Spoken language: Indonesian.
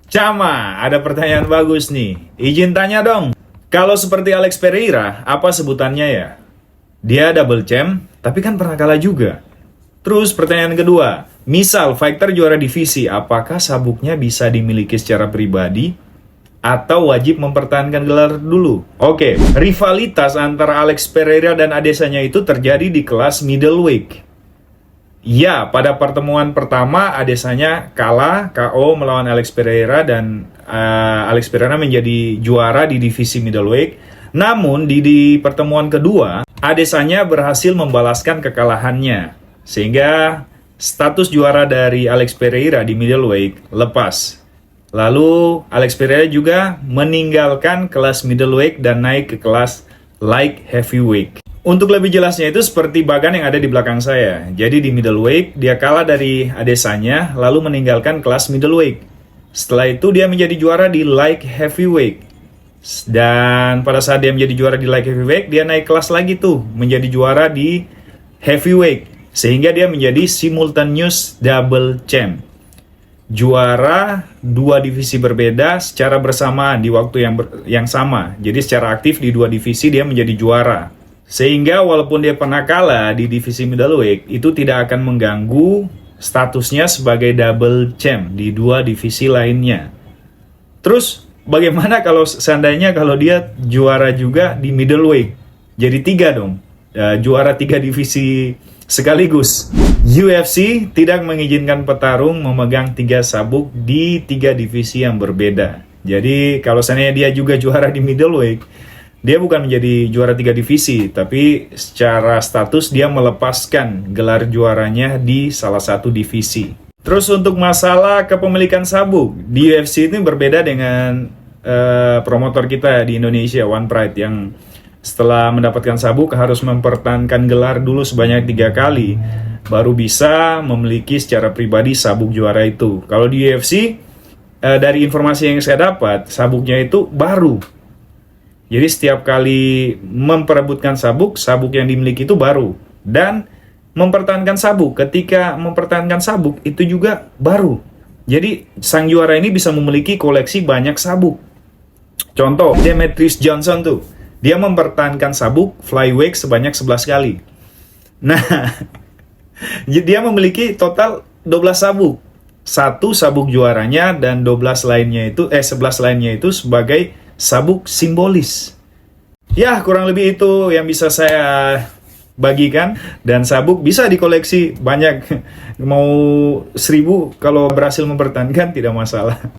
Cama, ada pertanyaan bagus nih. Izin tanya dong. Kalau seperti Alex Pereira, apa sebutannya ya? Dia double champ, tapi kan pernah kalah juga. Terus pertanyaan kedua, misal fighter juara divisi, apakah sabuknya bisa dimiliki secara pribadi atau wajib mempertahankan gelar dulu? Oke, rivalitas antara Alex Pereira dan Adesanya itu terjadi di kelas middleweight. Ya, pada pertemuan pertama Adesanya kalah KO melawan Alex Pereira dan Alex Pereira menjadi juara di divisi middleweight. Namun di pertemuan kedua Adesanya berhasil membalaskan kekalahannya sehingga status juara dari Alex Pereira di middleweight lepas. Lalu Alex Pereira juga meninggalkan kelas middleweight dan naik ke kelas light heavyweight. Untuk lebih jelasnya itu seperti bagan yang ada di belakang saya. Jadi di middleweight dia kalah dari Adesanya lalu meninggalkan kelas middleweight. Setelah itu dia menjadi juara di light heavyweight. Dan pada saat dia menjadi juara di light heavyweight, dia naik kelas lagi tuh menjadi juara di heavyweight. Sehingga dia menjadi simultaneous double champ. Juara dua divisi berbeda secara bersamaan di waktu yang sama. Jadi secara aktif di dua divisi dia menjadi juara. Sehingga walaupun dia pernah kalah di divisi middleweight, itu tidak akan mengganggu statusnya sebagai double champ di dua divisi lainnya. Terus bagaimana kalau seandainya kalau dia juara juga di middleweight? Jadi 3 dong, juara 3 divisi sekaligus. UFC tidak mengizinkan petarung memegang 3 sabuk di 3 divisi yang berbeda. Jadi kalau seandainya dia juga juara di middleweight, dia bukan menjadi juara 3 divisi, tapi secara status dia melepaskan gelar juaranya di salah satu divisi. Terus untuk masalah kepemilikan sabuk, di UFC ini berbeda dengan promotor kita di Indonesia, One Pride, yang setelah mendapatkan sabuk harus mempertahankan gelar dulu sebanyak 3 kali, baru bisa memiliki secara pribadi sabuk juara itu. Kalau di UFC, dari informasi yang saya dapat, sabuknya itu baru. Jadi setiap kali memperebutkan sabuk yang dimiliki itu baru. Dan mempertahankan sabuk, ketika mempertahankan sabuk itu juga baru. Jadi sang juara ini bisa memiliki koleksi banyak sabuk. Contoh, Demetrius Johnson tuh, dia mempertahankan sabuk flyweight sebanyak 11 kali. Nah, dia memiliki total 12 sabuk. 1 sabuk juaranya dan 11 lainnya itu sebagai sabuk simbolis. Ya, kurang lebih itu yang bisa saya bagikan. Dan sabuk bisa dikoleksi banyak. Mau 1000 kalau berhasil mempertahankan tidak masalah.